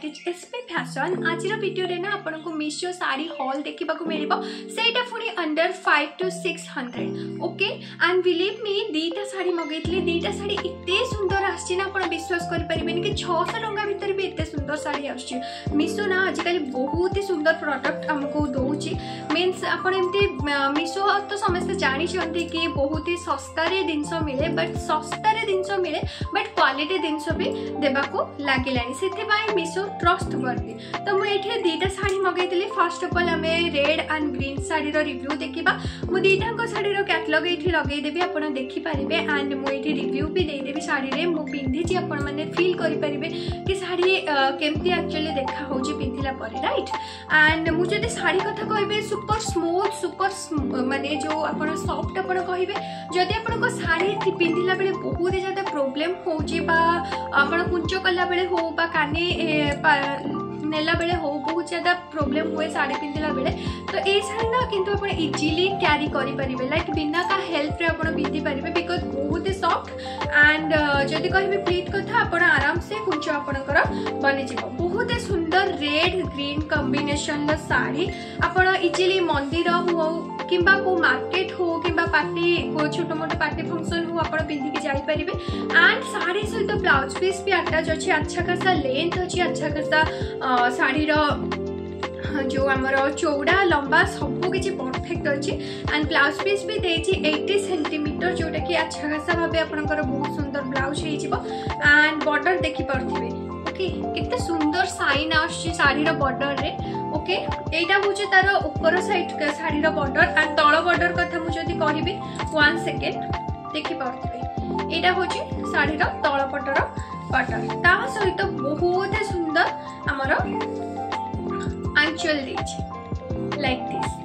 Is SP fashion. आज video रे ना आपन को मीशो साड़ी हॉल देखा मिल सेटा पुणी under 500 to 600 okay. And believe me दीटा साड़ी मगेली दीटा साड़ी इतने सुंदर आसी ना आप विश्वास करें कि 600 टंका भितर भी इतने सुंदर साड़ी आसी। मीशो ना आजिकल बहुत ही सुंदर प्रोडक्ट आमको दौर मीन्स आपमती मीशो तो समस्ते जानते कि बहुत ही सस्तार जिनस मिले बट सस्तार जिनस मिले बट क्वालिटी जिनस भी देवाको लगे से मीशो ट्रस्ट वर्दी। तो मुझे दीटा साड़ी मगेली फर्स्ट ऑफ ऑल आम red and green sari review देखा मुझे दीटा साड़ी कैटलॉग ये लगेदेवी आप देखिपारे एंड मुझे रिव्यू भी देदेवी साड़ी में पिंधि आपण मैंने फील करेंगे कि साड़ी केमती एक्चुअली देखा पिंधिला पर राइट। एंड मुझे साड़ी कथा कहे सुपर स्मूथ सुपर माने जो आप सॉफ्ट आप कहे जदि आप साड़ी पिंधिला बेले बहुत ही ज्यादा प्रोब्लेम होपण कुंच कला बेले हो कानी नेला बेले हो बहुत ज्यादा प्रोब्लेम हुए साड़ी पिंधिला बेले तो ये साड़ी ना किंतु आप इजिली क्यारी करेंगे लाइक बिना का हेल्प रे आप पिंधि पारे बिकज बहुत ही सॉफ्ट एंड जदि कहे प्लीट कथा आप आराम से कुंच आपणकर बनीज बहुत ही सुंदर रेड ग्रीन कॉम्बिनेशन साड़ी आप इजिली मंदिर हो कि मार्केट हो कि पार्टी छोट मोट पार्टी फंक्शन हो आप पिंधिकी जापर एंड साड़ी सहित ब्लाउज पीस भी अटैच अच्छे अच्छा खासा लेंथ अच्छी अच्छा खासा साड़ी जो आमर चौड़ा लंबा सब किसी परफेक्ट अच्छी एंड ब्लाउज पीस भी देती 80 सेंटीमीटर जोटा कि अच्छा खासा भाव आपंकर बहुत सुंदर ब्लाउज एंड बॉर्डर देखिपे ओके कितने सुंदर साइन आड़ी बॉर्डर रे ओके। यहाँ हूँ तार ऊपर साइड साड़ी बॉर्डर एंड तल बॉर्डर कथा मुझे कहबी 1 सेकेंड देखिपे यहाँ हूँ साड़ी तल पटर बॉर्डर ता सहित बहुत सुंदर आमर आंचल लाइक दिस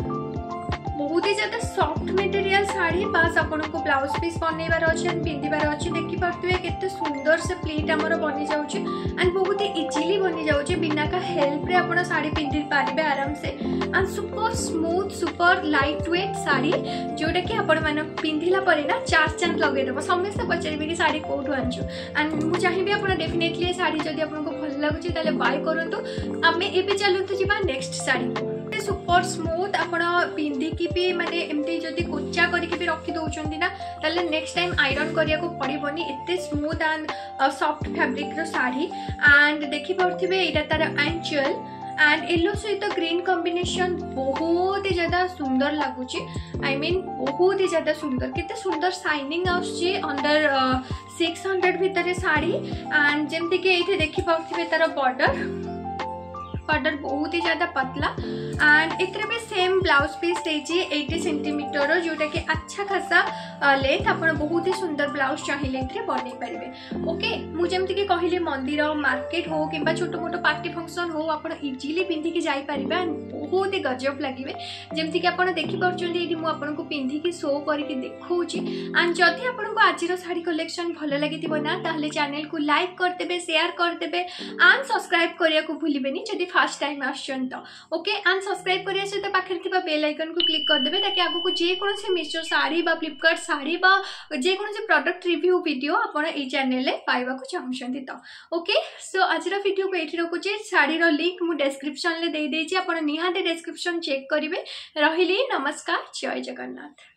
बहुत ही ज्यादा सॉफ्ट मटेरियल साड़ी बास आपन को ब्लाउज पीस बनइबार अच्छे पिंधार अच्छे देखिपे केते सुंदर से प्लीट आमर बनी जाऊँच एंड बहुत ही इजिली बनी जाऊँच बिना का हेल्प रे आप साड़ी पिंधि पारे आराम से and super smooth super light weight sari जोटा कि आपण मान पिंधिला परे ना 4 चांद लगेदेव समस्त पचारे कि साड़ी कौटू आनचु एंड मुझे चाहिए आप डेफिनेटली साड़ी जब आपको भल लगुच बाय करूँ आम ए चलतु जा नेक्स्ट साड़ी सुपर स्मूथ आप पिंधिकी भी माने एमती जदि कोचा करके भी रखी दौरान ना ताले नेक्स्ट टाइम आयरन करिया को पड़बनी एते स्मूथ एंड सॉफ्ट फैब्रिक रो साड़ी एंड देखि पारथिबे एटा तार आंचल एंड येलो सहित ग्रीन कॉम्बिनेशन बहुत ही ज्यादा सुंदर लगुच आई मीन बहुत ही ज्यादा सुंदर केते सुंदर शाइनिंग आउची अंडर 600 भितर साड़ी एंड जमती कि ये देखि पारथिबे तार बॉर्डर बहुत ही ज्यादा पतला एंड इतने भी सेम ब्लाउज पीस देती 80 सेंटीमीटर जोटा कि अच्छा खासा लेंथ आप बहुत ही सुंदर ब्लाउज चाहिए बनई पारे ओके। मुझे कहली मंदिर मार्केट हो कि छोट मोट पार्टी फंक्शन हो आप इजिली पिंधिकी जापर बहुत ही गजब लगे जमती कि आप देखिपुँच मुझे पिंधिकी शो करके देखी एंड जदि आपको आज साड़ी कलेक्शन भल लगी ना ताहले चैनल को लाइक करदे शेयर करदे एंड सब्सक्राइब करने को भूलें जदि फर्स्ट टाइम आसन तो ओके एंड सब्सक्राइब करने सहित पाखे बेल आइकन को क्लिक करदे ताकि आगू जेकोसी मीशो साड़ी फ्लिपकार्ट साड़ी जेकोसी प्रोडक्ट रिव्यू वीडियो आपड़ ये चैनल पाइबा चाहते तो ओके। सो आज वीडियो को ये रखुचे साड़ी लिंक मुझे डिस्क्रिप्शन में दे देछि आप निहाती डिस्क्रिप्शन चेक करेंगे रही नमस्कार जय जगन्नाथ।